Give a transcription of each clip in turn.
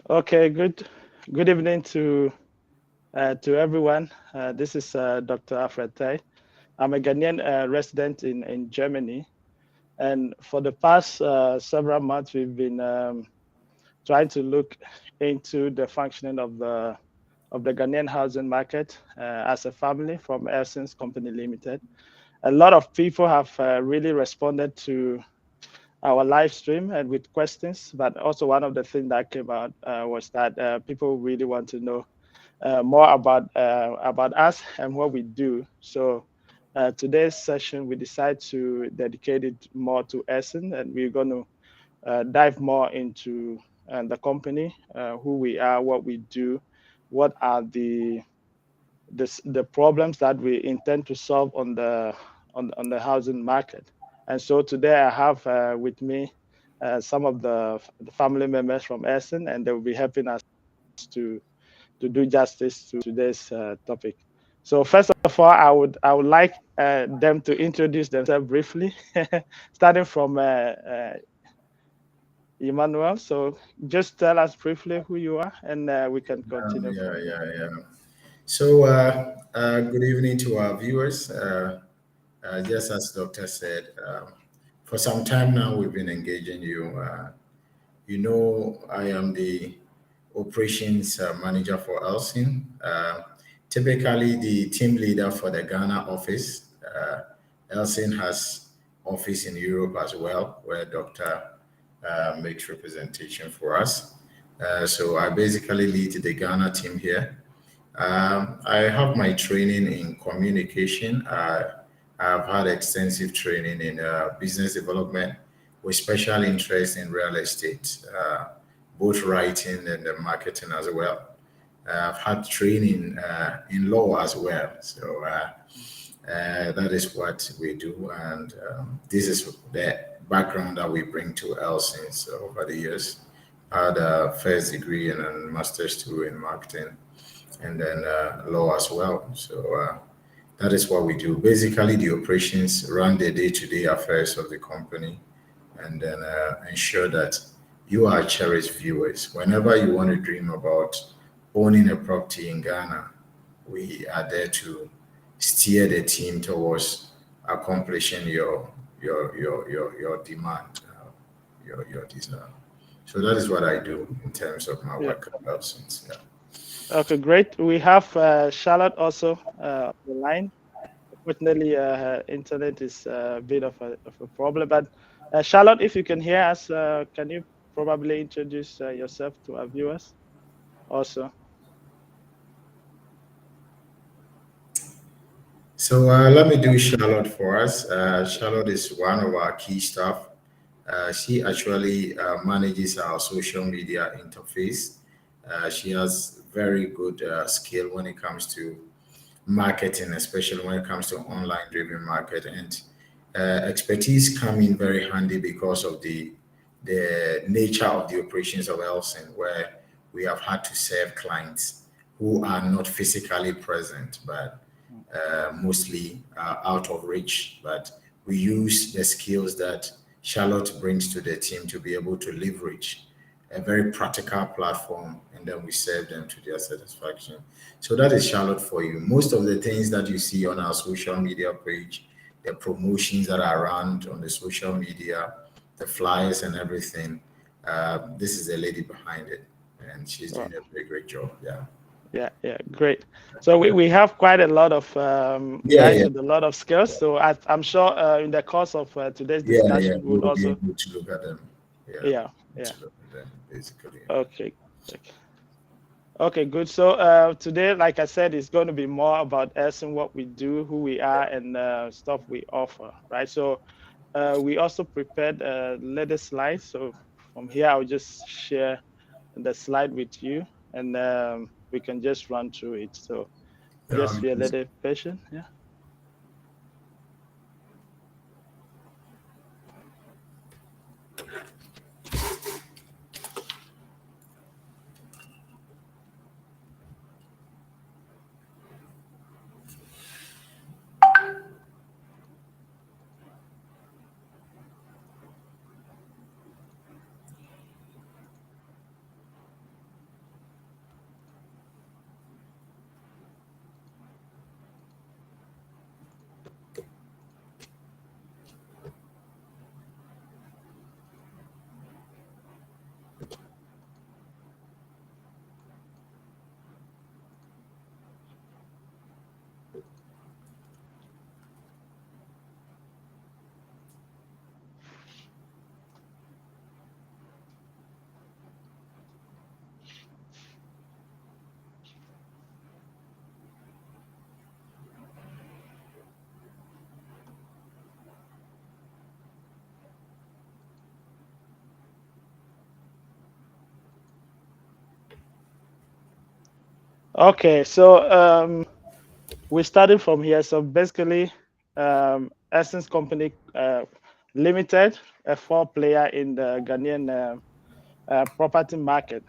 Okay, good evening to everyone. This is Dr. Alfred Tai. I'm a Ghanaian resident in Germany, and for the past several months, we've been trying to look into the functioning of the Ghanaian housing market as a family from Elsons Company Limited. A lot of people have really responded to our live stream and with questions, but also one of the things that came out was that people really want to know more about us and what we do. So today's session, we decide to dedicate it more to Essen, and we're going to dive more into the company, who we are, what we do, what are the problems that we intend to solve on the housing market. And so today I have with me some of the family members from Essen, and they will be helping us to to do justice to today's topic. So first of all, I would like them to introduce themselves briefly, starting from Emmanuel. So just tell us briefly who you are, and we can continue Yeah, from there. yeah, yeah. So, good evening to our viewers. Just as Doctor said, for some time now we've been engaging you. I am the operations manager for Elsin. Typically, the team leader for the Ghana office. Elsin has office in Europe as well, where Doctor makes representation for us. So I basically lead the Ghana team here. I have my training in communication. I've had extensive training in business development with special interest in real estate, both writing and marketing as well. I've had training in law as well. So that is what we do. And this is the background that we bring to Elsins over the years. I had a first degree and a master's too in marketing and then law as well. So that is what we do. Basically, the operations run the day-to-day affairs of the company, and then ensure that you are cherished viewers. Whenever you want to dream about owning a property in Ghana, we are there to steer the team towards accomplishing your demand, your desire. So that is what I do in terms of my Yeah. work absence. Yeah. Okay, great. We have Charlotte also on the line. Unfortunately, her internet is a bit of a problem. But Charlotte, if you can hear us, can you probably introduce yourself to our viewers also? So let me do Charlotte for us. Charlotte is one of our key staff. She actually manages our social media interface. She has very good skill when it comes to marketing, especially when it comes to online driven market. And expertise come in very handy because of the nature of the operations of Elsin, where we have had to serve clients who are not physically present, but mostly out of reach. But we use the skills that Charlotte brings to the team to be able to leverage a very practical platform, and then we serve them to their satisfaction. So that is Charlotte for you. Most of the things that you see on our social media page, the promotions that are around on the social media, the flyers and everything, this is the lady behind it, and she's Wow. doing a very great job. Yeah. Yeah, yeah, great. So we have quite a lot of Yeah, guys yeah, with a lot of skills. So I'm sure in the course of today's yeah, yeah. discussion, we We would will be also, able to look at them. Yeah, yeah, yeah. to look at them basically. Okay. Okay. Okay, good. So today, like I said, it's going to be more about us and what we do, who we are, and stuff we offer, right? So we also prepared letter slides. So from here, I'll just share the slide with you, and we can just run through it. So just be a Yeah. little patient. Yeah. Okay, so we started from here. So basically, Essence Company Limited, a four-player in the Ghanaian property market.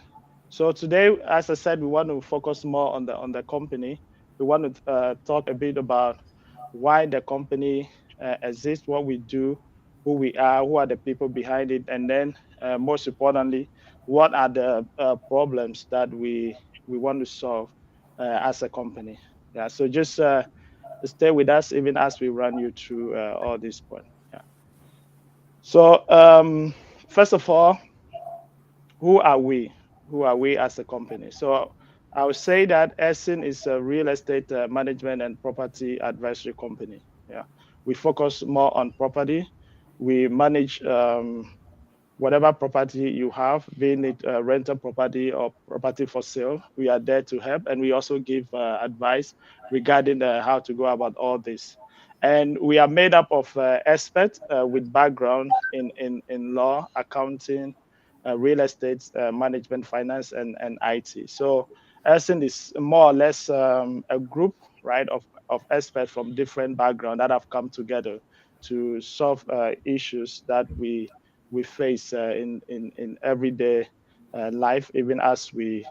So today, as I said, we want to focus more on the company. We want to talk a bit about why the company exists, what we do, who we are, who are the people behind it, and then most importantly, what are the problems that we want to solve as a company. Yeah. So just stay with us even as we run you through all these points. Yeah. So first of all, who are we? Who are we as a company? So I would say that Essen is a real estate management and property advisory company. Yeah, we focus more on property. We manage whatever property you have, being it rental property or property for sale. We are there to help, and we also give advice regarding how to go about all this. And we are made up of experts with background in law, accounting, real estate, management, finance, and IT. So Elson is more or less a group, right, of experts from different backgrounds that have come together to solve issues that we face in everyday life, even as we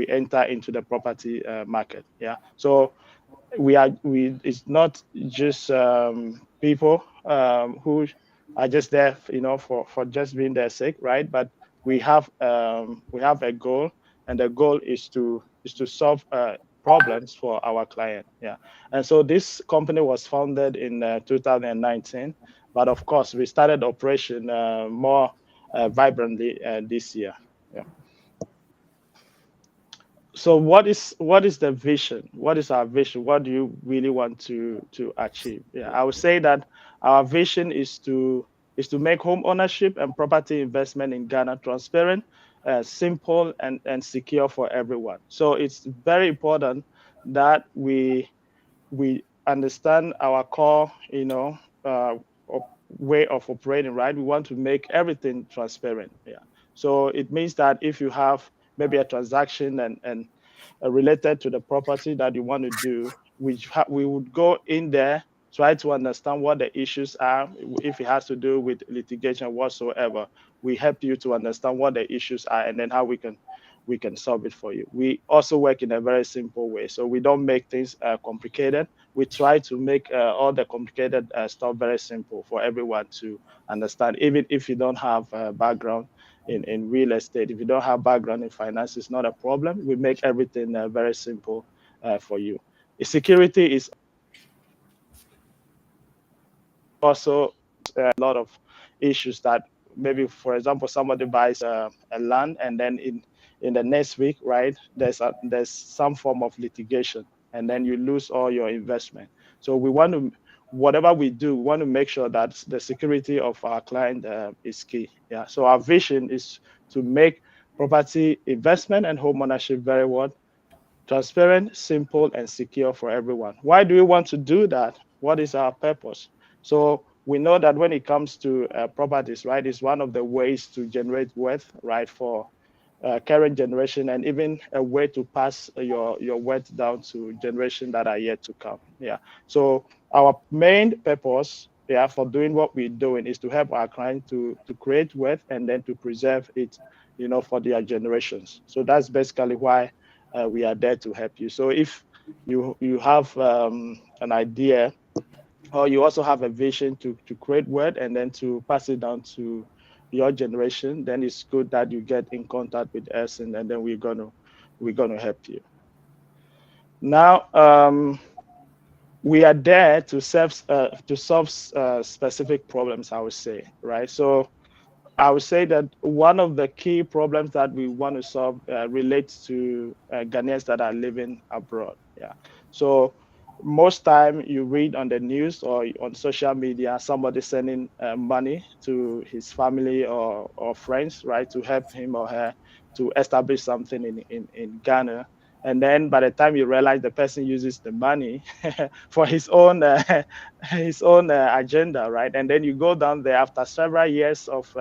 enter into the property market. Yeah. So we it's not just people who are just there, for just being their sake, right? But we have a goal, and the goal is to solve problems for our client. Yeah. And so this company was founded in 2019, but of course we started operation more vibrantly this year. Yeah. So what is the vision? What is our vision? What do you really want to achieve? Yeah, I would say that our vision is to make home ownership and property investment in Ghana transparent, simple, and secure for everyone. So it's very important that we understand our core, way of operating, right? We want to make everything transparent. Yeah. So it means that if you have maybe a transaction and related to the property that you want to do, we would go in there, try to understand what the issues are. If it has to do with litigation whatsoever, we help you to understand what the issues are, and then how we can solve it for you. We also work in a very simple way, so we don't make things complicated. We try to make all the complicated stuff very simple for everyone to understand, even if you don't have a background in real estate. If you don't have background in finance, it's not a problem. We make everything very simple for you. Security is also a lot of issues that maybe, for example, somebody buys a land, and then in the next week, right, there's some form of litigation, and then you lose all your investment. So we want to, whatever we do, we want to make sure that the security of our client is key. Yeah. So our vision is to make property investment and home ownership very well transparent, simple, and secure for everyone. Why do we want to do that? What is our purpose? So we know that when it comes to properties, right, it's one of the ways to generate wealth, right, for current generation, and even a way to pass your wealth down to generation that are yet to come. Yeah. So our main purpose, yeah, for doing what we're doing is to help our client to create wealth and then to preserve it, for their generations. So that's basically why we are there to help you. So if you have an idea, or you also have a vision to create wealth and then to pass it down to your generation, then it's good that you get in contact with us, and then we're gonna help you. Now, we are there to solve specific problems, I would say, right? So I would say that one of the key problems that we want to solve relates to Ghanaians that are living abroad. Yeah. So most time you read on the news or on social media, somebody sending money to his family or friends, right, to help him or her to establish something in Ghana. And then by the time you realize the person uses the money for his own agenda, right? And then you go down there after several years of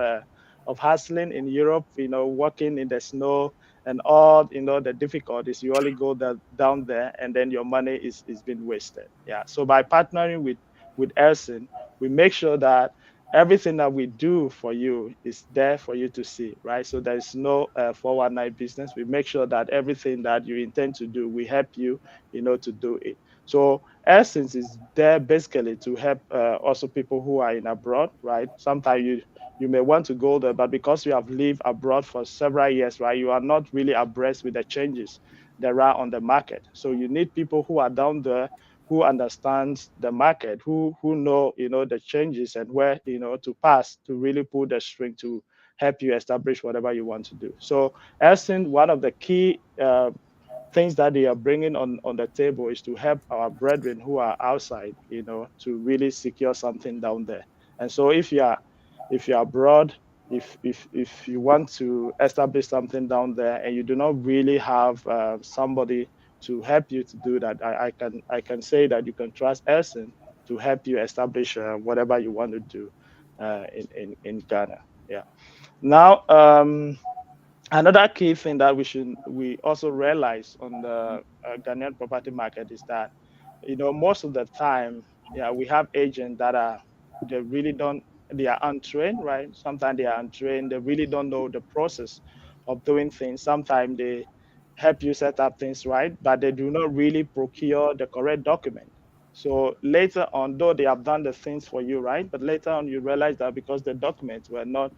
hustling in Europe, working in the snow, and all the difficulties, you only go down there, and then your money is being wasted. Yeah. So by partnering with Elson, we make sure that everything that we do for you is there for you to see, right? So there is no 419 business. We make sure that everything that you intend to do, we help you, to do it. So Essence is there basically to help also people who are in abroad, right? Sometimes you may want to go there, but because you have lived abroad for several years, right, you are not really abreast with the changes there are on the market. So you need people who are down there, who understands the market, who know the changes and where to pass to really pull the string to help you establish whatever you want to do. So Elston, one of the key things that they are bringing on the table is to help our brethren who are outside, to really secure something down there. And so if you're abroad, if you want to establish something down there and you do not really have somebody to help you to do that, I can say that you can trust Elson to help you establish whatever you want to do in Ghana. Yeah. Now, another key thing that we also realize on the Ghanaian property market is that most of the time, yeah, we have agents that they are untrained, right? Sometimes they are untrained. They really don't know the process of doing things. Sometimes they help you set up things right, but they do not really procure the correct document. So later on, though they have done the things for you, right? But later on, you realize that because the documents were not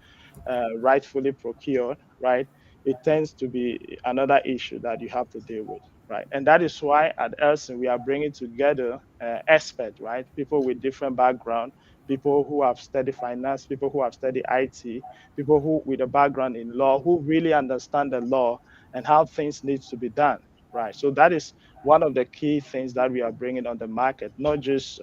rightfully procured, right? It tends to be another issue that you have to deal with, right? And that is why at Elson we are bringing together experts, right? People with different background, people who have studied finance, people who have studied IT, people who with a background in law, who really understand the law and how things need to be done, right? So that is one of the key things that we are bringing on the market, not just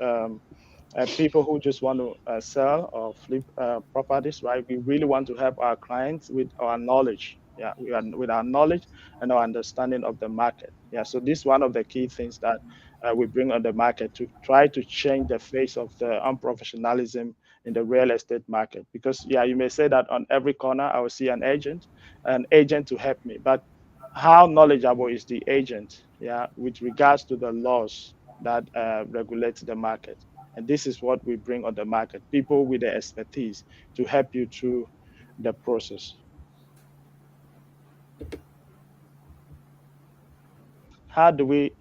people who just want to sell or flip properties, right? We really want to help our clients with our knowledge. Yeah, with our knowledge and our understanding of the market. Yeah, so this is one of the key things that we bring on the market to try to change the face of the unprofessionalism in the real estate market. Because yeah, you may say that on every corner I will see an agent to help me, but how knowledgeable is the agent? Yeah, with regards to the laws that regulate the market. And this is what we bring on the market, people with the expertise to help you through the process. How do we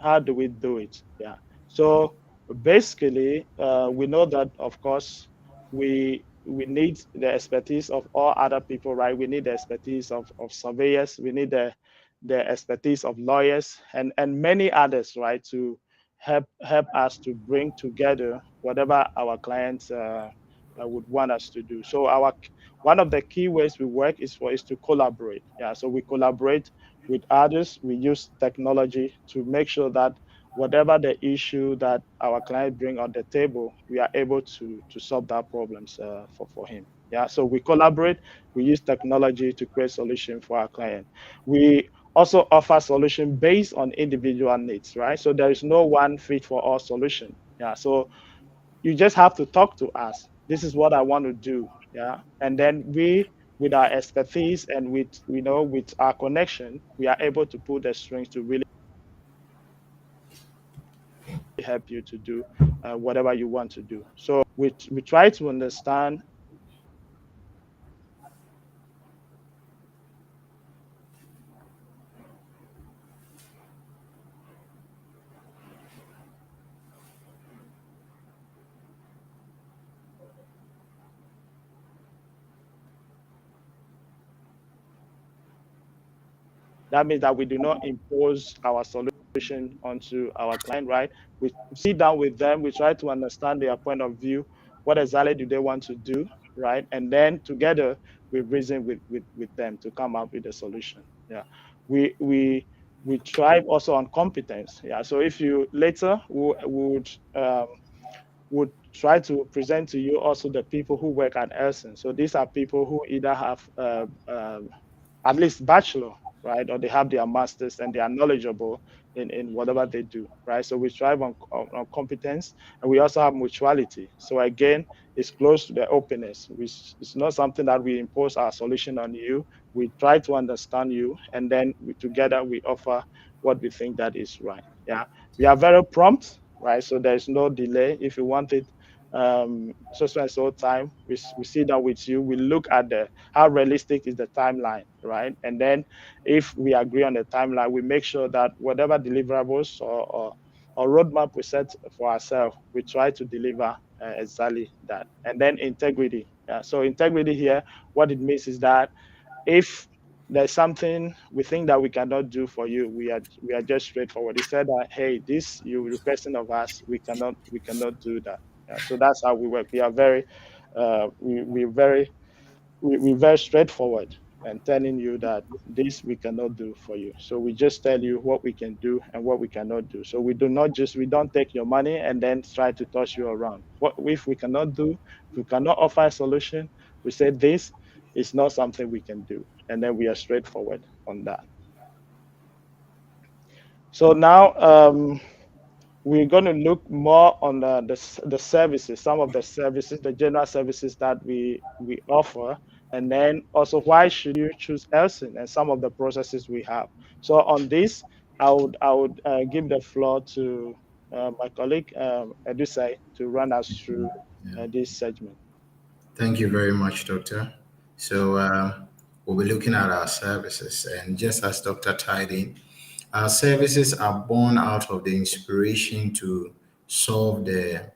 do it? Yeah. So basically, we know that of course we need the expertise of all other people, right? We need the expertise of surveyors, we need the expertise of lawyers and many others, right, to help us to bring together whatever our clients would want us to do. So our one of the key ways we work is to collaborate. Yeah. So we collaborate with others. We use technology to make sure that whatever the issue that our client bring on the table, we are able to solve that problems for him. Yeah, so we collaborate. We use technology to create solution for our client. We also offer solution based on individual needs, right? So there is no one fit for all solution. Yeah, so you just have to talk to us. This is what I want to do. Yeah, and then we with our expertise and with our connection, we are able to pull the strings to really help you to do whatever you want to do. So we try to understand. That means that we do not impose our solution onto our client, right? We sit down with them, we try to understand their point of view, what exactly do they want to do, right? And then together we reason with them to come up with a solution. Yeah. We thrive also on competence. Yeah. So if you later would try to present to you also the people who work at Elson. So these are people who either have at least bachelor right? Or they have their masters and they are knowledgeable in whatever they do, right? So we strive on competence, and we also have mutuality. So again, it's close to the openness, which is not something that we impose our solution on you. We try to understand you, and then together we offer what we think that is right. Yeah, we are very prompt, right? So there is no delay. If you want it so and so time, we sit down with you, we look at the how realistic is the timeline, right? And then if we agree on the timeline, we make sure that whatever deliverables or roadmap we set for ourselves, we try to deliver exactly that. And then integrity. Yeah, so integrity here, what it means is that if there's something we think that we cannot do for you, we are just straightforward. He said that, hey, this you requesting of us, we cannot do that. Yeah, so that's how we work. We are very we're very straightforward and telling you that this we cannot do for you. So we just tell you what we can do and what we cannot do. So we don't take your money and then try to toss you around. What if we cannot do, if we cannot offer a solution, we say this is not something we can do. And then we are straightforward on that. So now we're going to look more on the services, some of the services, the general services that we offer, and then also why should you choose Elson and some of the processes we have. So on this, I would give the floor to my colleague Edusai to run us through Yeah. this segment. Thank you very much, Doctor. So we'll be looking at our services, and just as Doctor tied in, our services are born out of the inspiration to solve the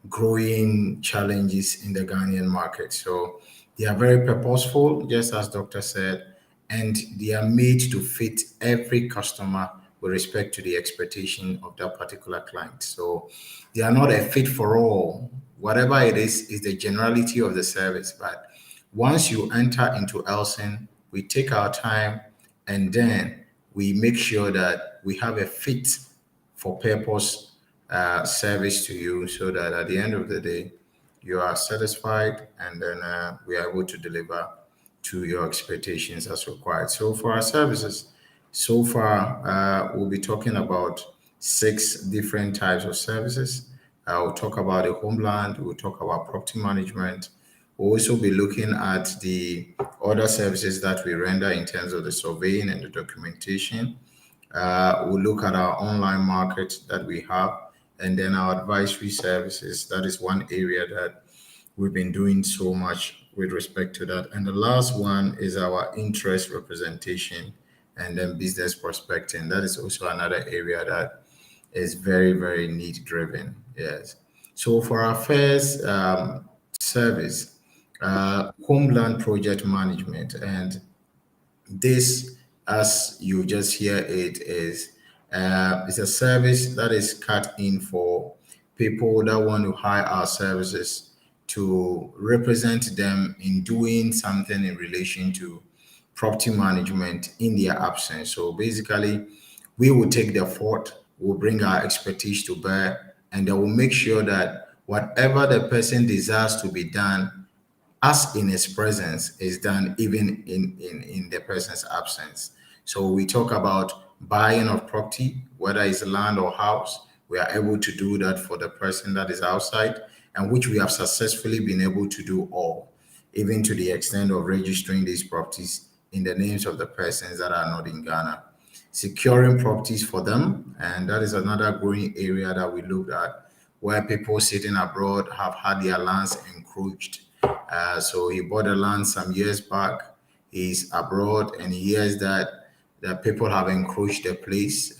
growing challenges in the Ghanaian market. So they are very purposeful, just as Doctor said, and they are made to fit every customer with respect to the expectation of that particular client. So they are not a fit for all. Whatever it is the generality of the service. But once you enter into Elson, we take our time and then we make sure that we have a fit for purpose service to you so that at the end of the day, you are satisfied and then we are able to deliver to your expectations as required. So for our services, so far, we'll be talking about six different types of services. We'll talk about the homeland, we'll talk about property management. We'll also be looking at the other services that we render in terms of the surveying and the documentation. We'll look at our online market that we have, and then our advisory services. That is one area that we've been doing so much with respect to that. And the last one is our interest representation and then business prospecting. That is also another area that is very, very need driven. Yes. So for our first service, Homeland Project Management, and this, as you just hear it, is a service that is cut in for people that want to hire our services to represent them in doing something in relation to property management in their absence. So basically, we will take the fort, we'll bring our expertise to bear, and then we'll make sure that whatever the person desires to be done as in his presence is done even in the person's absence. So we talk about buying of property, whether it's land or house. We are able to do that for the person that is outside, and which we have successfully been able to do all, even to the extent of registering these properties in the names of the persons that are not in Ghana. Securing properties for them, and that is another growing area that we looked at, where people sitting abroad have had their lands encroached. So he bought a land some years back. He's abroad and he hears that the people have encroached the place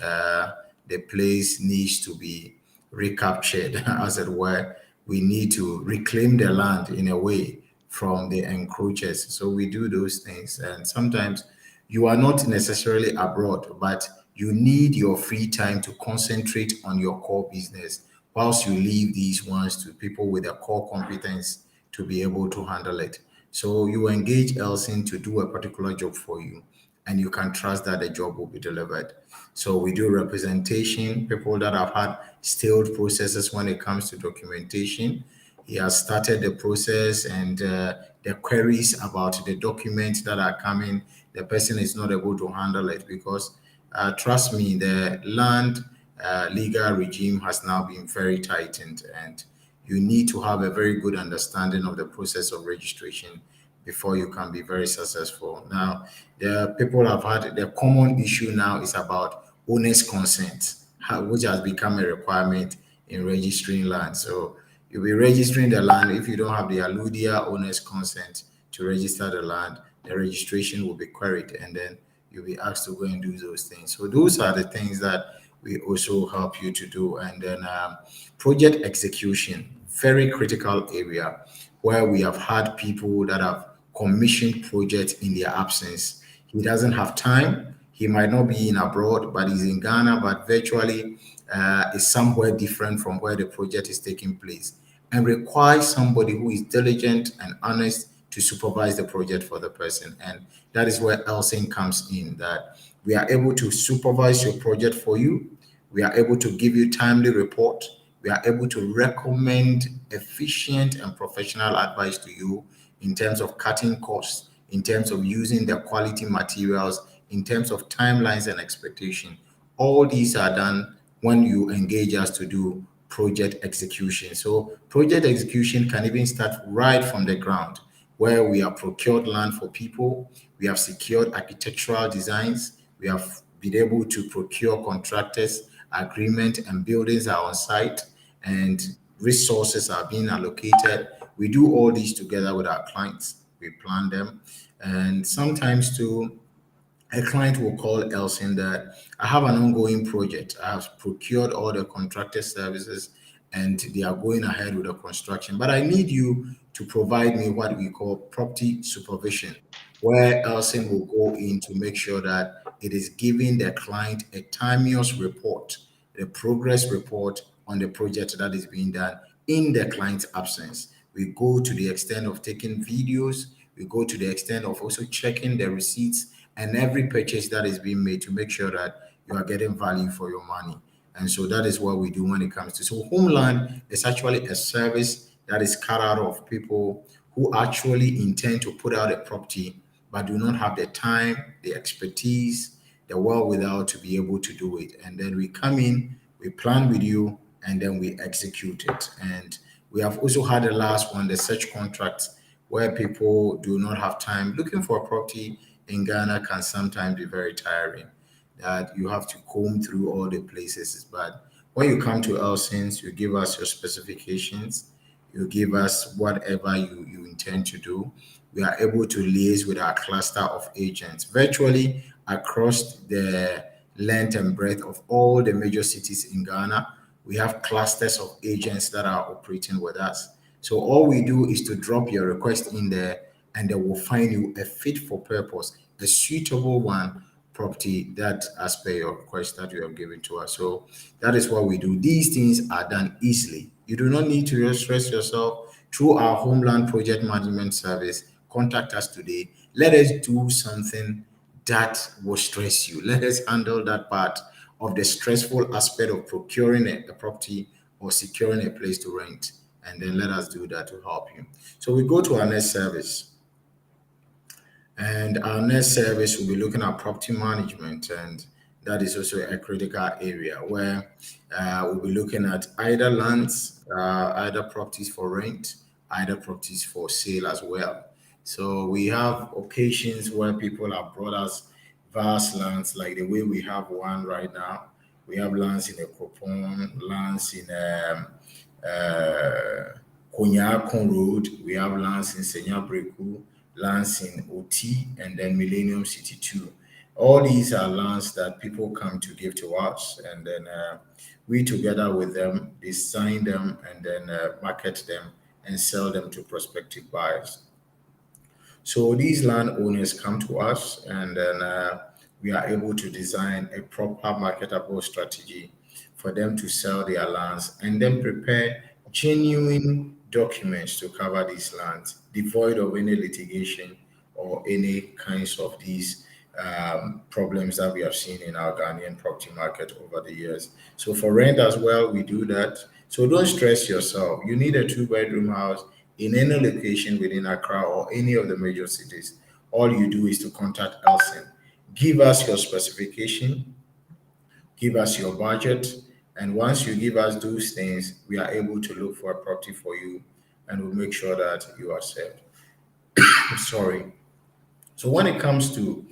needs to be recaptured, as it were. We need to reclaim the land in a way from the encroachers. So we do those things. And sometimes you are not necessarily abroad, but you need your free time to concentrate on your core business whilst you leave these ones to people with a core competence to be able to handle it. So you engage Elsin to do a particular job for you, and you can trust that the job will be delivered. So we do representation, people that have had stalled processes when it comes to documentation. He has started the process, and the queries about the documents that are coming, the person is not able to handle it because, trust me, the land legal regime has now been very tightened, and you need to have a very good understanding of the process of registration before you can be very successful. Now, the people have had the common issue now is about owner's consent, which has become a requirement in registering land. So you'll be registering the land. If you don't have the alludia owner's consent to register the land, the registration will be queried, and then you'll be asked to go and do those things. So those are the things that we also help you to do. And then project execution, very critical area where we have had people that have commissioned projects in their absence. He doesn't have time. He might not be in abroad, but he's in Ghana, but virtually is somewhere different from where the project is taking place, and requires somebody who is diligent and honest to supervise the project for the person. And that is where Elsin comes in, that we are able to supervise your project for you. We are able to give you timely report. We are able to recommend efficient and professional advice to you in terms of cutting costs, in terms of using the quality materials, in terms of timelines and expectation. All these are done when you engage us to do project execution. So project execution can even start right from the ground, where we have procured land for people, we have secured architectural designs, we have been able to procure contractors, agreement and buildings are on site, and resources are being allocated. We do all these together with our clients. We plan them, and sometimes too, a client will call Elsin that I have an ongoing project. I have procured all the contracted services and they are going ahead with the construction. But I need you to provide me what we call property supervision, where Elsin will go in to make sure that it is giving the client a timeous report, the progress report on the project that is being done in the client's absence. We go to the extent of taking videos, we go to the extent of also checking the receipts and every purchase that is being made to make sure that you are getting value for your money. And so that is what we do when it comes to. So Homeland is actually a service that is cut out of people who actually intend to put out a property but do not have the time, the expertise, the wherewithal to be able to do it. And then we come in, we plan with you, and then we execute it. And we have also had the last one, the search contracts, where people do not have time. Looking for a property in Ghana can sometimes be very tiring, that you have to comb through all the places. But when you come to Elsins, you give us your specifications, you give us whatever you intend to do. We are able to liaise with our cluster of agents virtually across the length and breadth of all the major cities in Ghana. We have clusters of agents that are operating with us. So all we do is to drop your request in there, and they will find you a fit for purpose, a suitable one property that as per your request that you have given to us. So that is what we do. These things are done easily. You do not need to stress yourself through our Homeland Project Management Service. Contact us today. Let us do something that will stress you. Let us handle that part of the stressful aspect of procuring a property or securing a place to rent. And then let us do that to help you. So we go to our next service. And our next service will be looking at property management, and that is also a critical area where we'll be looking at either lands, either properties for rent, either properties for sale as well. So we have occasions where people have brought us vast lands, like the way we have one right now. We have lands in Ekropon, lands in Konyakon Road. We have lands in Senya Breku, lands in OT, and then Millennium City 2. All these are lands that people come to give to us, and then we together with them design them and then market them and sell them to prospective buyers. So these landowners come to us, and then we are able to design a proper marketable strategy for them to sell their lands and then prepare genuine documents to cover these lands, devoid of any litigation or any kinds of these problems that we have seen in our Ghanaian property market over the years. So for rent as well, we do that. So don't stress yourself. You need a two-bedroom house in any location within Accra or any of the major cities. all you do is to contact Elson. Give us your specification, give us your budget, and once you give us those things, we are able to look for a property for you and we'll make sure that you are served. Sorry. So when it comes to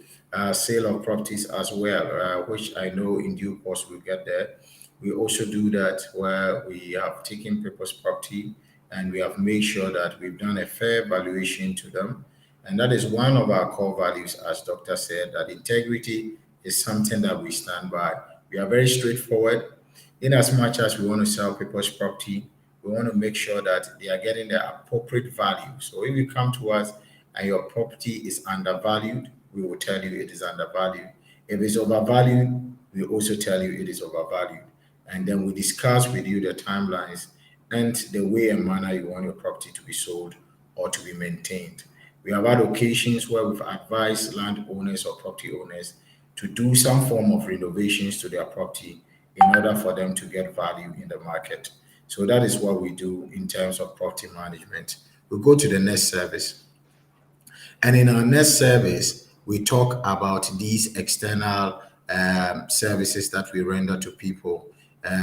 sale of properties as well, which I know in due course we'll get there, we also do that where we have taken people's property and we have made sure that we've done a fair valuation to them. And that is one of our core values, as Doctor said, that integrity is something that we stand by. We are very straightforward. In as much as we want to sell people's property, we want to make sure that they are getting the appropriate value. So if you come to us and your property is undervalued, we will tell you it is undervalued. If it's overvalued, we also tell you it is overvalued. And then we discuss with you the timelines and the way and manner you want your property to be sold or to be maintained. We have had occasions where we've advised landowners or property owners to do some form of renovations to their property in order for them to get value in the market. So that is what we do in terms of property management. We'll go to the next service. And in our next service, we talk about these external services that we render to people,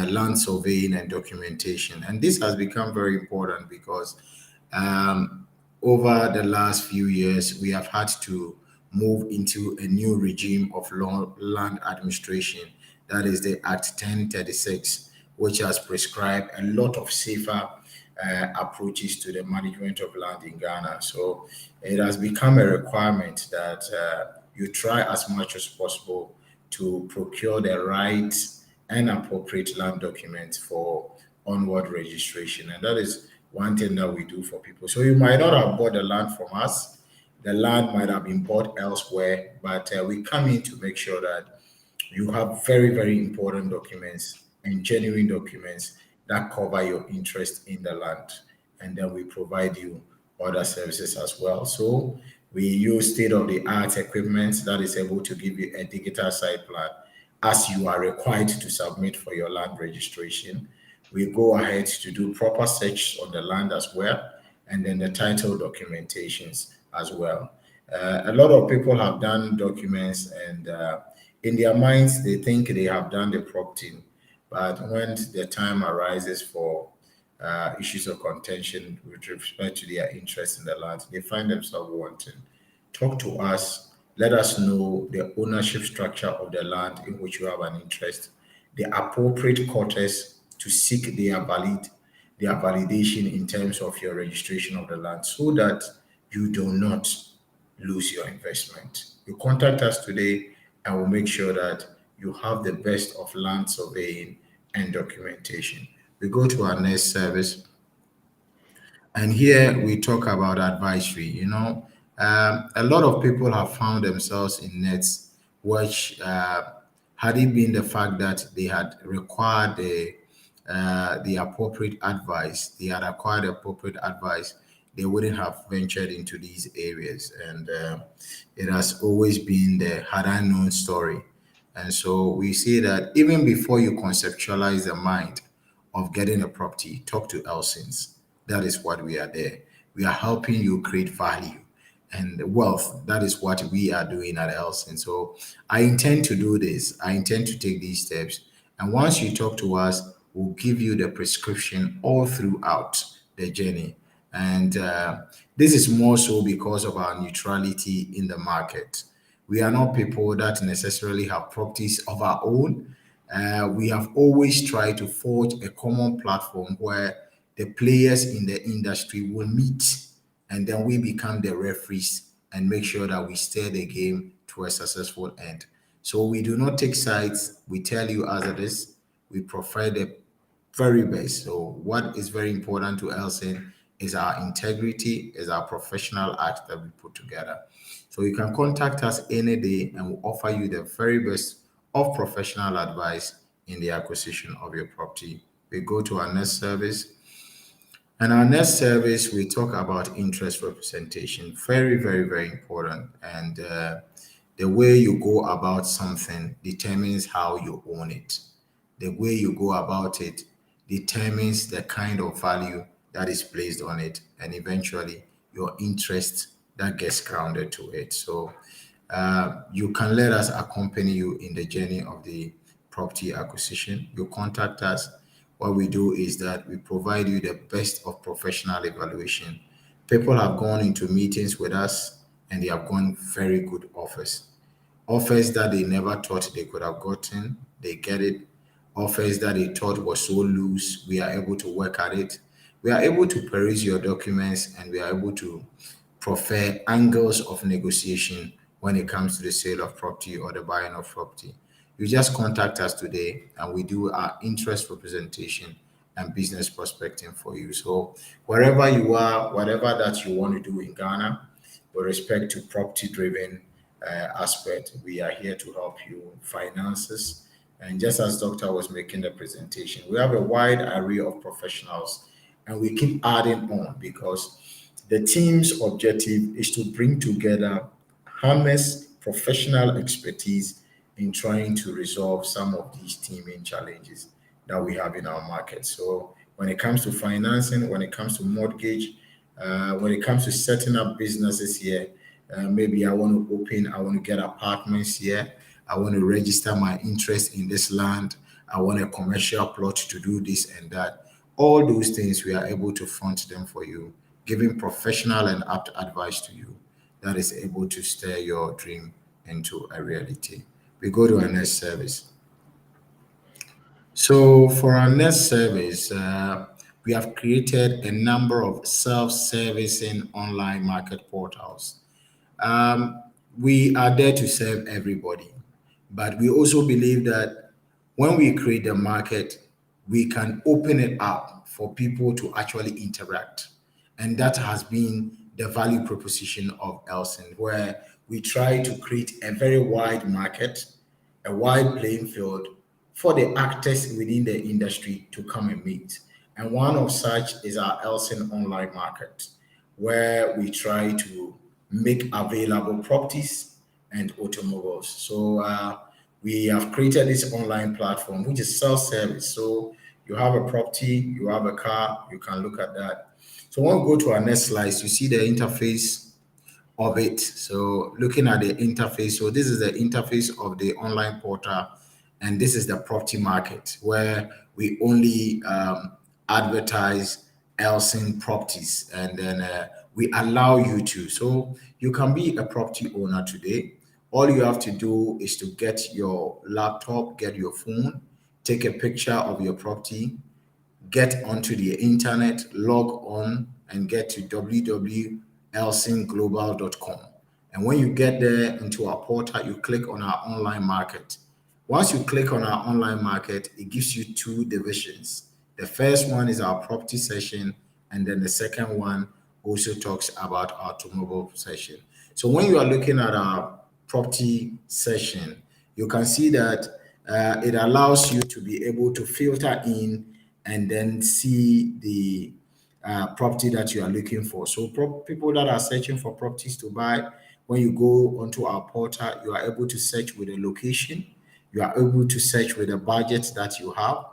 land surveying and documentation. And this has become very important because um, over the last few years, we have had to move into a new regime of land administration. That is the Act 1036, which has prescribed a lot of safer approaches to the management of land in Ghana. So it has become a requirement that you try as much as possible to procure the right and appropriate land documents for onward registration. And that is one thing that we do for people. So you might not have bought the land from us. The land might have been bought elsewhere, but we come in to make sure that you have very, very important documents and genuine documents that cover your interest in the land. And then we provide you other services as well. So we use state of the art equipment that is able to give you a digital site plan as you are required to submit for your land registration. We go ahead to do proper search on the land as well, and then the title documentations as well. A lot of people have done documents and in their minds they think they have done the property, but when the time arises for issues of contention with respect to their interest in the land, they find themselves wanting. Talk to us, let us know the ownership structure of the land in which you have an interest, the appropriate quarters to seek their validation in terms of your registration of the land so that you do not lose your investment. You contact us today and we'll make sure that you have the best of land surveying and documentation. We go to our next service, and here we talk about advisory. A lot of people have found themselves in nets, which had it been the fact that they had required the appropriate advice, they had acquired appropriate advice, they wouldn't have ventured into these areas. And it has always been the had I known story. And so we see that even before you conceptualize the mind of getting a property, talk to Elsons. That is what we are there. We are helping you create value and wealth. That is what we are doing at Elson. So I intend to do this. I intend to take these steps. And once you talk to us, we'll give you the prescription all throughout the journey. And this is more so because of our neutrality in the market. We are not people that necessarily have properties of our own. We have always tried to forge a common platform where the players in the industry will meet and then we become the referees and make sure that we steer the game to a successful end. So we do not take sides. We tell you as it is. We prefer the very best. So what is very important to Elson is our integrity, is our professional act that we put together. So you can contact us any day and we'll offer you the very best of professional advice in the acquisition of your property. We go to our next service. And our next service, we talk about interest representation. Very, very, very important. And the way you go about something determines how you own it. The way you go about it determines the kind of value that is placed on it and eventually your interest that gets grounded to it. So you can let us accompany you in the journey of the property acquisition. You contact us. What we do is that we provide you the best of professional evaluation. People have gone into meetings with us and they have gotten very good offers. Offers that they never thought they could have gotten, they get it. Offers that they thought was so loose, we are able to work at it. We are able to peruse your documents and we are able to prefer angles of negotiation when it comes to the sale of property or the buying of property. You just contact us today and we do our interest representation and business prospecting for you. So wherever you are, whatever that you want to do in Ghana, with respect to property driven aspect, we are here to help you finances. And just as Doctor was making the presentation, we have a wide array of professionals and we keep adding on because the team's objective is to bring together, harness professional expertise in trying to resolve some of these teaming challenges that we have in our market. So when it comes to financing, when it comes to mortgage, when it comes to setting up businesses here, maybe I want to get apartments here. I want to register my interest in this land. I want a commercial plot to do this and that. All those things we are able to front them for you, giving professional and apt advice to you that is able to steer your dream into a reality. We go to our next service. So for our next service, we have created a number of self-servicing online market portals. Um, we are there to serve everybody, but we also believe that when we create the market, we can open it up for people to actually interact. And that has been the value proposition of Elson, where we try to create a very wide market, a wide playing field for the actors within the industry to come and meet. And one of such is our Elson online market, where we try to make available properties and automobiles. So we have created this online platform, which is self-service. So you have a property, you have a car, you can look at that. So when we go to our next slide, you see the interface of it. So looking at the interface, so this is the interface of the online portal, and this is the property market where we only advertise Elsin properties, and then we allow you to. So you can be a property owner today. All you have to do is to get your laptop, get your phone, take a picture of your property, get onto the internet, log on, and get to www.elsingglobal.com. And when you get there into our portal, you click on our online market. Once you click on our online market, it gives you two divisions. The first one is our property session, and then the second one also talks about our automobile session. So when you are looking at our property session, you can see that it allows you to be able to filter in and then see the property that you are looking for. So people that are searching for properties to buy, when you go onto our portal, you are able to search with a location. You are able to search with the budget that you have.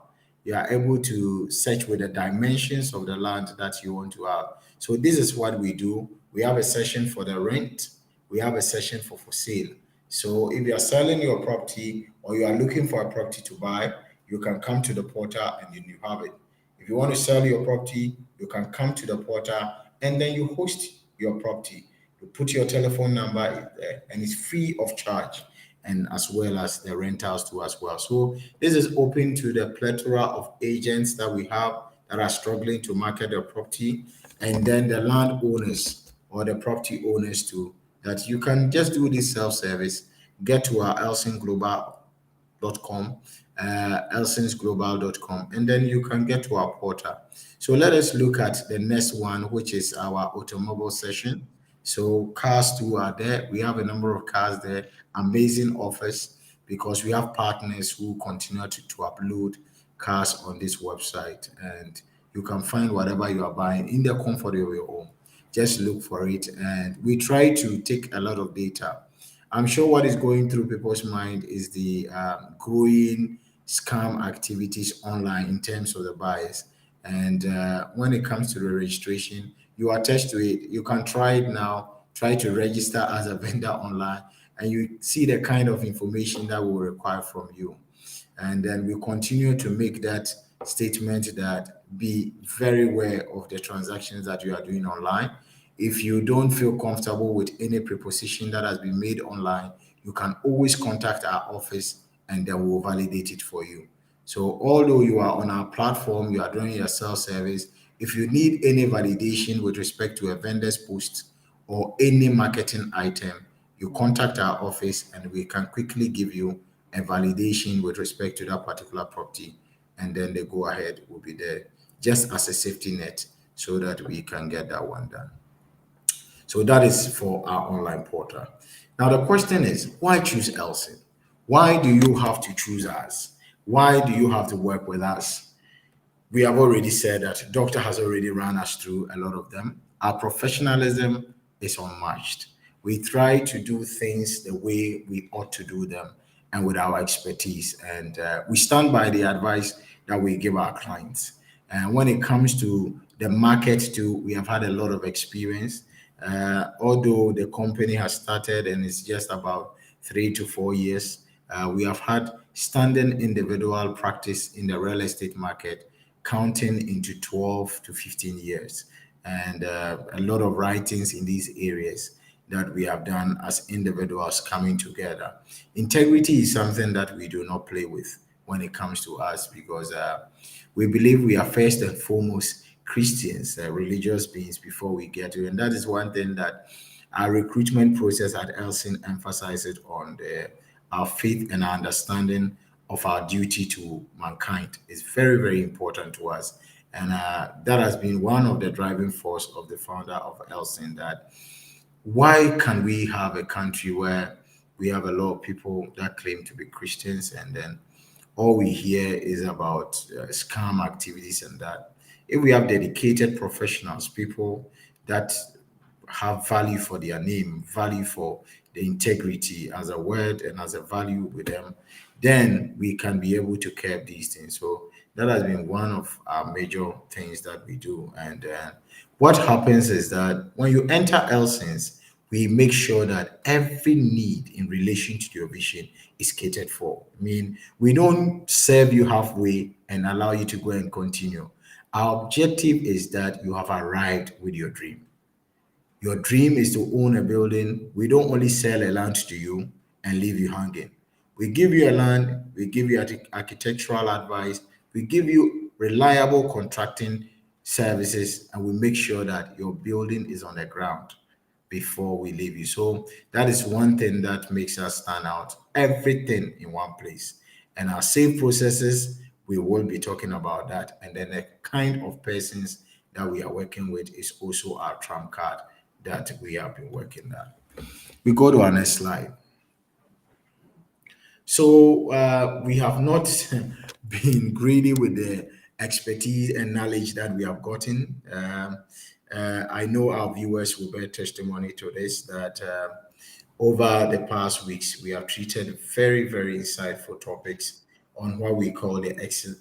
You are able to search with the dimensions of the land that you want to have. So this is what we do. We have a section for the rent. We have a section for sale. So if you are selling your property or you are looking for a property to buy, you can come to the portal and then you have it. If you want to sell your property, you can come to the portal and then you host your property. You put your telephone number in there and it's free of charge, and as well as the rentals too as well. So this is open to the plethora of agents that we have that are struggling to market their property, and then the landowners or the property owners too, that you can just do this self-service, get to our elsonglobal.com, elsonsglobal.com, and then you can get to our portal. So let us look at the next one, which is our automobile session. So cars too are there. We have a number of cars there, amazing offers because we have partners who continue to upload cars on this website, and you can find whatever you are buying in the comfort of your home. Just look for it, and we try to take a lot of data. I'm sure what is going through people's mind is the growing scam activities online in terms of the buyers. And when it comes to the registration, you attach to it. You can try it now. try to register as a vendor online, and you see the kind of information that will require from you. And then we continue to make that statement that be very aware of the transactions that you are doing online. If you don't feel comfortable with any preposition that has been made online, you can always contact our office and then we'll validate it for you. So, although you are on our platform, you are doing your self service, if you need any validation with respect to a vendor's post or any marketing item, you contact our office and we can quickly give you a validation with respect to that particular property. And then the go ahead will be there just as a safety net so that we can get that one done. So that is for our online portal. Now the question is, why choose Elson? Why do you have to choose us? Why do you have to work with us? We have already said that doctor has already run us through a lot of them. Our professionalism is unmatched. We try to do things the way we ought to do them and with our expertise. And we stand by the advice that we give our clients. And when it comes to the market too, we have had a lot of experience. Although the company has started and it's just about 3 to 4 years, we have had standing individual practice in the real estate market counting into 12 to 15 years, and a lot of writings in these areas that we have done as individuals coming together. Integrity is something that we do not play with when it comes to us because we believe we are first and foremost Christians, religious beings before we get to, and that is one thing that our recruitment process at Elsin emphasizes on our faith and our understanding of our duty to mankind is very, very important to us. And that has been one of the driving force of the founder of Elsin, that why can we have a country where we have a lot of people that claim to be Christians and then all we hear is about scam activities and that? If we have dedicated professionals, people that have value for their name, value for the integrity as a word and as a value with them, then we can be able to curb these things. So that has been one of our major things that we do. And what happens is that when you enter Elsins, we make sure that every need in relation to your vision is catered for. I mean, we don't serve you halfway and allow you to go and continue. Our objective is that you have arrived with your dream. Your dream is to own a building. We don't only sell a land to you and leave you hanging. We give you a land, we give you architectural advice, we give you reliable contracting services, and we make sure that your building is on the ground before we leave you. So that is one thing that makes us stand out. Everything in one place. And our safe processes, we will be talking about that. And then the kind of persons that we are working with is also our trump card that we have been working at. We go to our next slide. So we have not been greedy with the expertise and knowledge that we have gotten. I know our viewers will bear testimony to this that over the past weeks we have treated very, very insightful topics on what we call the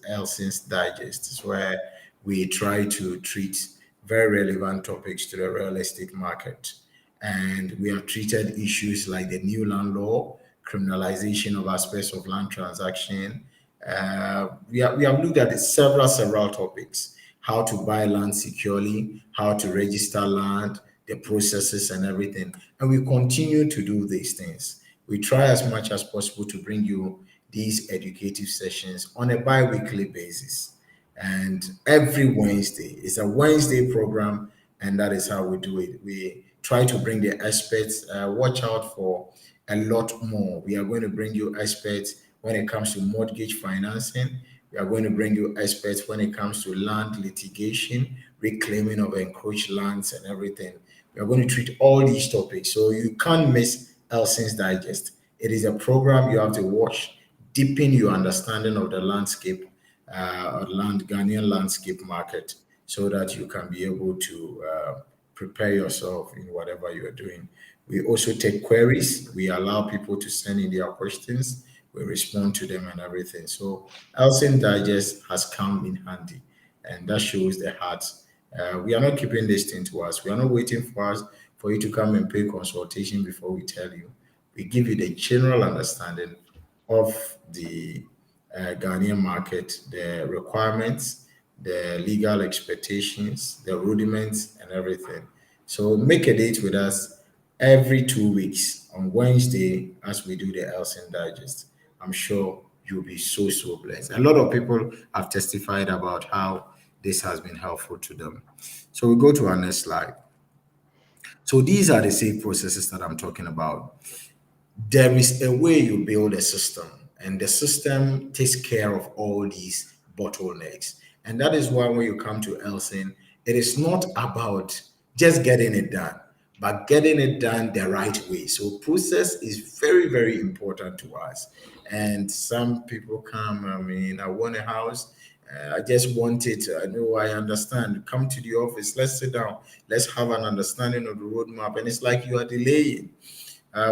Elsons Digest, where we try to treat very relevant topics to the real estate market. And we have treated issues like the new land law, criminalization of aspects of land transaction. We have looked at several topics: how to buy land securely, how to register land, the processes and everything. And we continue to do these things. We try as much as possible to bring you these educative sessions on a bi-weekly basis. And every Wednesday is a Wednesday program, and that is how we do it. We try to bring the experts. Watch out for a lot more. We are going to bring you experts when it comes to mortgage financing. We are going to bring you experts when it comes to land litigation, reclaiming of encroached lands, and everything. We are going to treat all these topics, so you can't miss Elson's Digest. It is a program you have to watch, deepen your understanding of the landscape, Ghanaian landscape market, so that you can be able to prepare yourself in whatever you are doing. We also take queries. We allow people to send in their questions. We respond to them and everything. So Elsin Digest has come in handy, and that shows the heart. We are not keeping this thing to us. We are not waiting for you to come and pay consultation before we tell you. We give you the general understanding of the Ghanaian market, the requirements, the legal expectations, the rudiments, and everything. So make a date with us every 2 weeks on Wednesday as we do the Elson Digest. I'm sure you'll be so blessed. A lot of people have testified about how this has been helpful to them. So we go to our next slide. So these are the safe processes that I'm talking about. There is a way you build a system, and the system takes care of all these bottlenecks. And that is why when you come to Elsin, it is not about just getting it done, but getting it done the right way. So process is very important to us. And some people come, I mean, I want a house. I just want it. I know, I understand. Come to the office. Let's sit down. Let's have an understanding of the roadmap. And it's like you are delaying.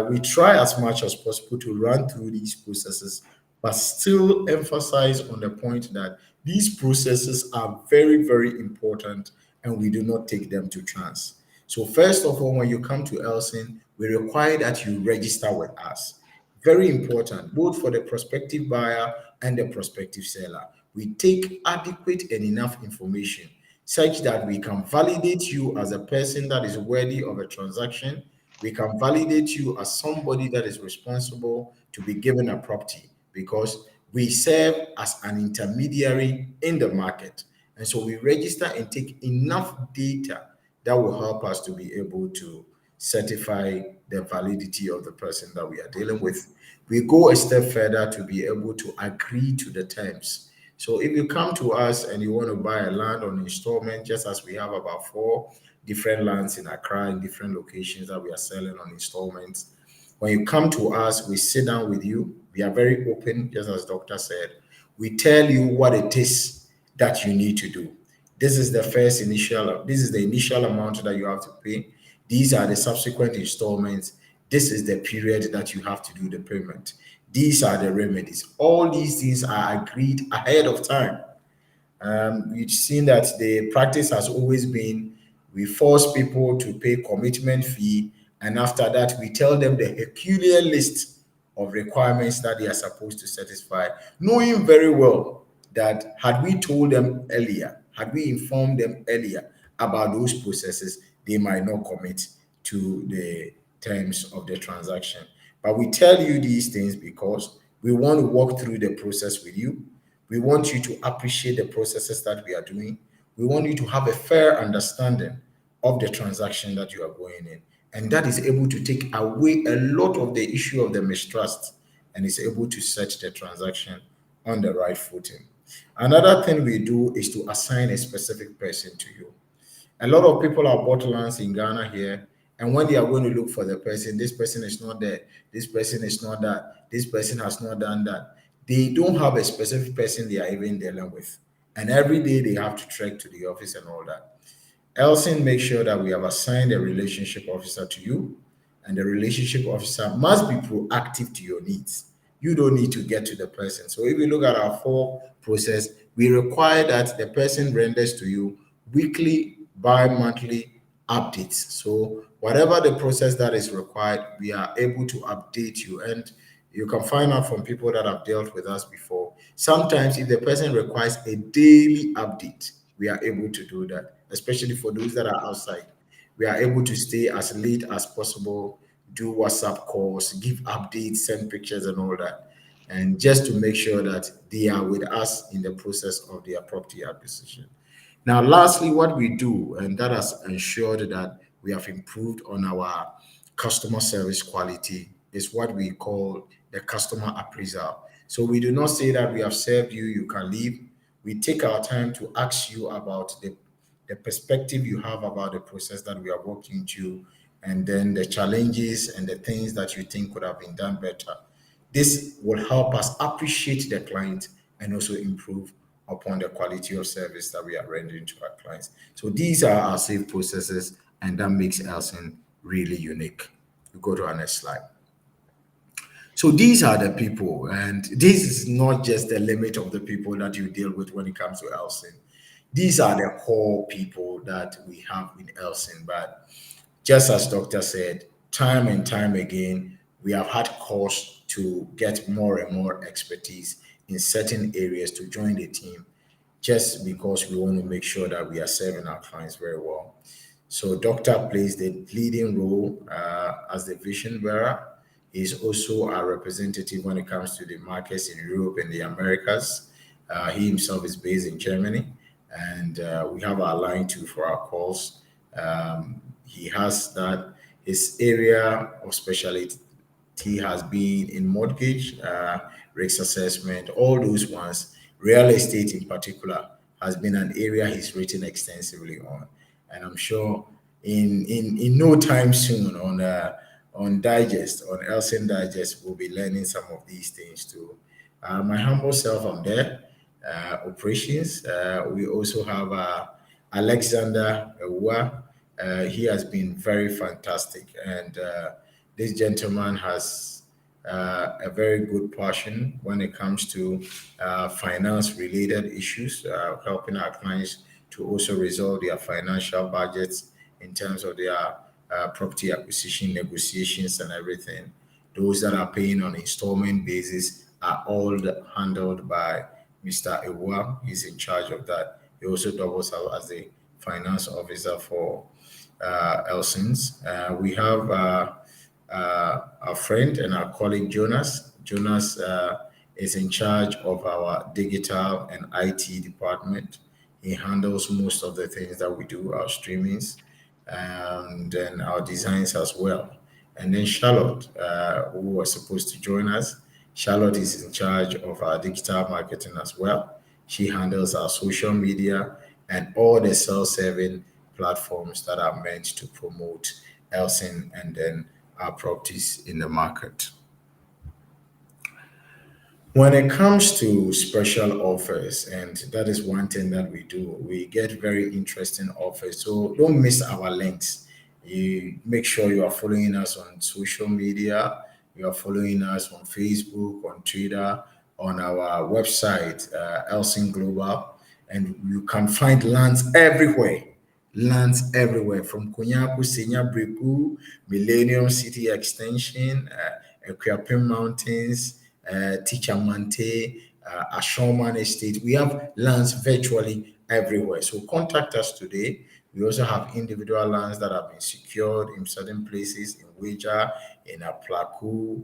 We try as much as possible to run through these processes, but still emphasize on the point that these processes are very important and we do not take them to chance. So, first of all, when you come to Elsin, we require that you register with us. Very important, both for the prospective buyer and the prospective seller. We take adequate and enough information such that we can validate you as a person that is worthy of a transaction. We can validate you as somebody that is responsible to be given a property because we serve as an intermediary in the market. And so we register and take enough data that will help us to be able to certify the validity of the person that we are dealing with. We go a step further to be able to agree to the terms. So if you come to us and you want to buy a land on installment, just as we have about 4 different lands in Accra in different locations that we are selling on installments, when you come to us, we sit down with you. We are very open, just as Doctor said. We tell you what it is that you need to do. This is the initial amount that you have to pay. These are the subsequent installments. This is the period that you have to do the payment. These are the remedies. All these things are agreed ahead of time. We've seen that the practice has always been we force people to pay commitment fee, and after that, we tell them the peculiar list of requirements that they are supposed to satisfy, knowing very well that had we told them earlier, had we informed them earlier about those processes, they might not commit to the terms of the transaction. But we tell you these things because we want to walk through the process with you. We want you to appreciate the processes that we are doing. We want you to have a fair understanding of the transaction that you are going in. And that is able to take away a lot of the issue of the mistrust and is able to set the transaction on the right footing. Another thing we do is to assign a specific person to you. A lot of people have bought lands in Ghana here, and when they are going to look for the person, this person is not there, this person is not that, this person has not done that. They don't have a specific person they are even dealing with. And every day they have to trek to the office and all that. Elsin makes sure that we have assigned a relationship officer to you, and the relationship officer must be proactive to your needs. You don't need to get to the person. So if you look at our 4 process, we require that the person renders to you weekly, bi-monthly updates. So whatever the process that is required, we are able to update you. And you can find out from people that have dealt with us before. Sometimes if the person requires a daily update, we are able to do that, especially for those that are outside. We are able to stay as late as possible, do WhatsApp calls, give updates, send pictures and all that. And just to make sure that they are with us in the process of their property acquisition. Now, lastly, what we do, and that has ensured that we have improved on our customer service quality, is what we call the customer appraisal. So we do not say that we have served you, you can leave. We take our time to ask you about the perspective you have about the process that we are working to, and then the challenges and the things that you think could have been done better. This will help us appreciate the client and also improve upon the quality of service that we are rendering to our clients. So these are our safe processes, and that makes Elsin really unique. We go to our next slide. So these are the people, and this is not just the limit of the people that you deal with when it comes to Elsin. These are the core people that we have in Elsin. But just as Doctor said, time and time again, we have had cause to get more and more expertise in certain areas to join the team, just because we want to make sure that we are serving our clients very well. So Doctor plays the leading role as the vision bearer. He's also our representative when it comes to the markets in Europe and the Americas. He himself is based in Germany, and we have our line too for our calls. He has that. His area of specialty has been in mortgage, risk assessment, all those ones. Real estate in particular has been an area he's written extensively on, and I'm sure in no time soon on Digest, on Elson Digest, we'll be learning some of these things too. My humble self, I'm there. Operations. We also have Alexander Ewa. He has been very fantastic, and this gentleman has a very good passion when it comes to finance related issues, helping our clients to also resolve their financial budgets in terms of their property acquisition negotiations and everything. Those that are paying on installment basis are all handled by Mr. Ewa. He's in charge of that. He also doubles out as the finance officer for Elsons. We have our friend and our colleague Jonas. Jonas is in charge of our digital and IT department. He handles most of the things that we do, our streamings, and then our designs as well. And then Charlotte, who was supposed to join us, Charlotte is in charge of our digital marketing as well. She handles our social media and all the self-serving platforms that are meant to promote Elsin and then our properties in the market. When it comes to special offers, and that is one thing that we do, we get very interesting offers. So don't miss our links. You make sure you are following us on social media, you are following us on Facebook, on Twitter, on our website, Elsin Global, and you can find lands everywhere. Lands everywhere from Kunyaku, Senya Breku, Millennium City Extension, Equiapim Mountains, Teacher Mante, Ashoman Estate. We have lands virtually everywhere. So contact us today. We also have individual lands that have been secured in certain places in Weja, in Aplaku,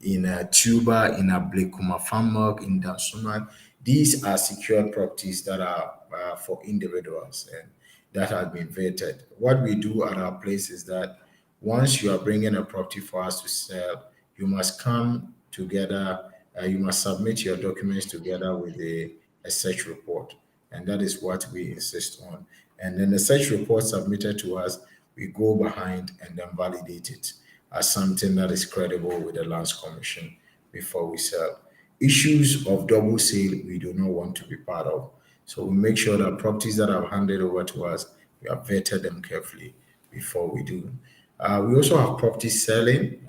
in Tuba, in Ablekuma Farmwork, in Dansuman. These are secured properties that are for individuals and that have been vetted. What we do at our place is that once you are bringing a property for us to sell, you must come together, you must submit your documents together with a search report. And that is what we insist on. And then the search report submitted to us, we go behind and then validate it as something that is credible with the Lands Commission before we sell. Issues of double sale, we do not want to be part of. So we make sure that properties that are handed over to us, we have vetted them carefully before we do. We also have properties selling.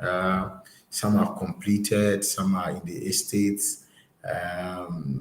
Some are completed, some are in the estates,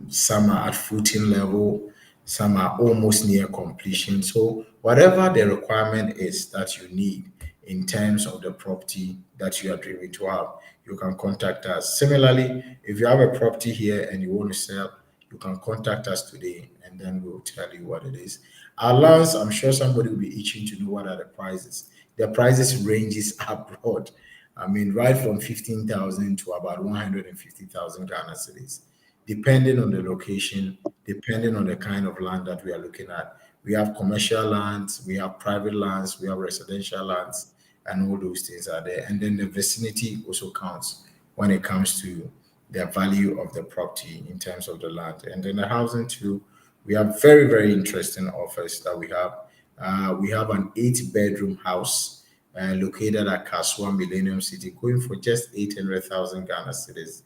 some are at footing level, some are almost near completion. So whatever the requirement is that you need in terms of the property that you are dreaming to have, you can contact us. Similarly, if you have a property here and you want to sell, you can contact us today and then we'll tell you what it is. Our lands, I'm sure somebody will be itching to know what are the prices. The prices ranges abroad. I mean, right from 15,000 to about 150,000 Ghana cedis, depending on the location, depending on the kind of land that we are looking at. We have commercial lands, we have private lands, we have residential lands, and all those things are there. And then the vicinity also counts when it comes to the value of the property in terms of the land. And then the housing too, we have very, very interesting offers that we have. We have an 8-bedroom house located at Kaswa Millennium City, going for just 800,000 Ghana cedis.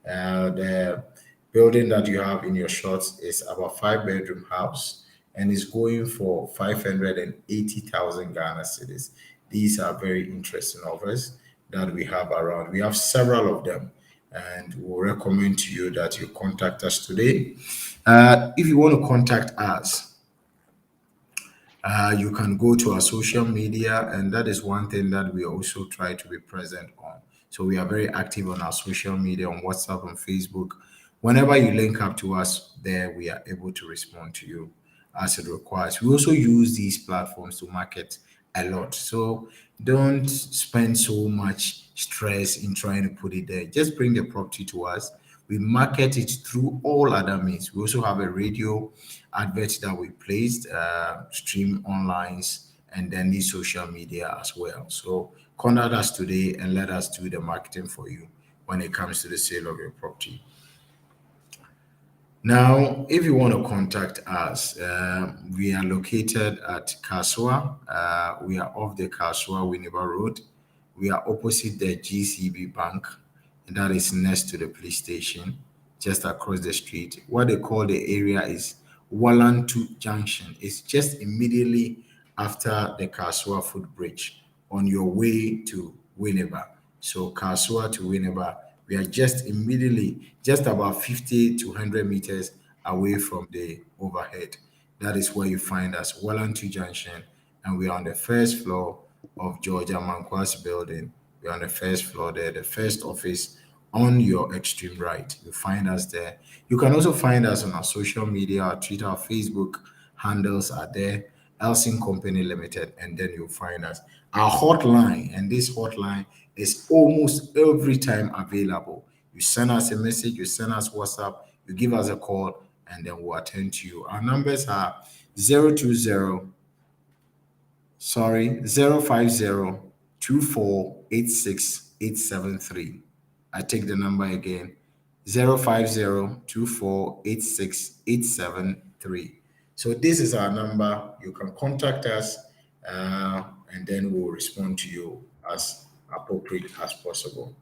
The building that you have in your shots is about 5-bedroom house and is going for 580,000 Ghana cedis. These are very interesting offers that we have around. We have several of them, and we'll recommend to you that you contact us today. If you want to contact us, You can go to our social media, and that is one thing that we also try to be present on. So we are very active on our social media, on WhatsApp, on Facebook. Whenever you link up to us there, we are able to respond to you as it requires. We also use these platforms to market a lot. So don't spend so much stress in trying to put it there. Just bring the property to us. We market it through all other means. We also have a radio advert that we placed, stream online, and then the social media as well. So contact us today and let us do the marketing for you when it comes to the sale of your property. Now, if you want to contact us, we are located at Kaswa. We are off the Kaswa Winneba Road. We are opposite the GCB Bank, and that is next to the police station, just across the street. What they call the area is Wallantu Junction. It's just immediately after the Kaswa Footbridge on your way to Winneba. So Kaswa to Winneba, we are just immediately, just about 50 to 100 meters away from the overhead. That is where you find us, Wallantu Junction, and we are on the first floor of Georgia Mankwas building. We're on the first floor there, the first office on your extreme right. You find us there. You can also find us on our social media, our Twitter, our Facebook handles are there. Elson Company Limited, and then you'll find us. Our hotline, and this hotline is almost every time available. You send us a message, you send us WhatsApp, you give us a call, and then we'll attend to you. Our numbers are 020 sorry, 050 I take the number again, 050 So this is our number. You can contact us, and then we'll respond to you as appropriate as possible.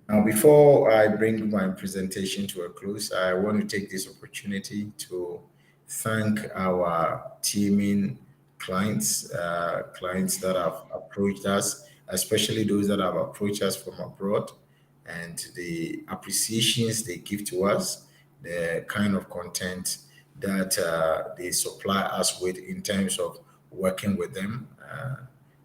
Now, before I bring my presentation to a close, I want to take this opportunity to thank our teaming clients, clients that have approached us, especially those that have approached us from abroad, and the appreciations they give to us, the kind of content that they supply us with in terms of working with them,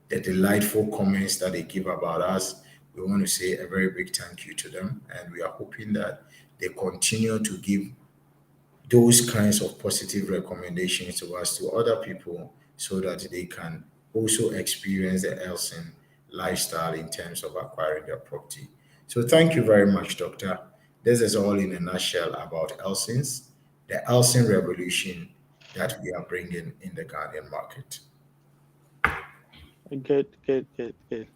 the delightful comments that they give about us. We want to say a very big thank you to them, and we are hoping that they continue to give those kinds of positive recommendations to us to other people so that they can also experience the Elson lifestyle in terms of acquiring their property. So thank you very much, Doctor. This is all in a nutshell about Elsons, the Elson revolution that we are bringing in the Ghanaian market. Good, good, good, good.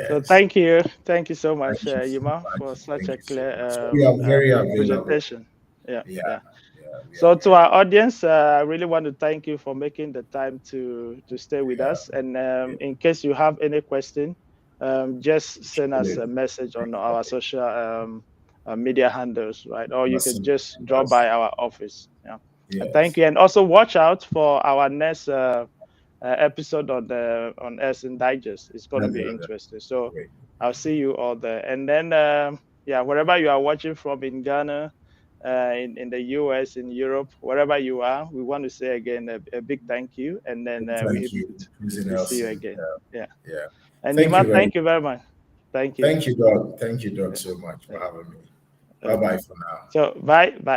So Yes. thank you so much, Thank you so Yuma, much. for such Thank a you so clear much. So we are very available. presentation. Yeah, Yeah, yeah. yeah, we are So to very. our audience, I really want to thank you for making the time to stay with Yeah, us. And yeah, in case you have any question, just send us a absolutely. message on our Okay. social media handles, right? Or you can Awesome. just drop That's, by our office. Yeah. And thank yes. you. And also watch out for our next episode on Elsons Digest. It's going to That's be very interesting. So great. I'll see you all there. And then, yeah, wherever you are watching from in Ghana, in the US, in Europe, wherever you are, we want to say again a big thank you. And then we Thank hope you, Cousin to see you Elson. again. Yeah. Yeah. And Thank you Yuma, very thank you very much. Thank you. Thank you, Doc. Thank you, Doc, Yeah. so much for Yeah. having me. Bye Okay. bye for now. So bye. Bye.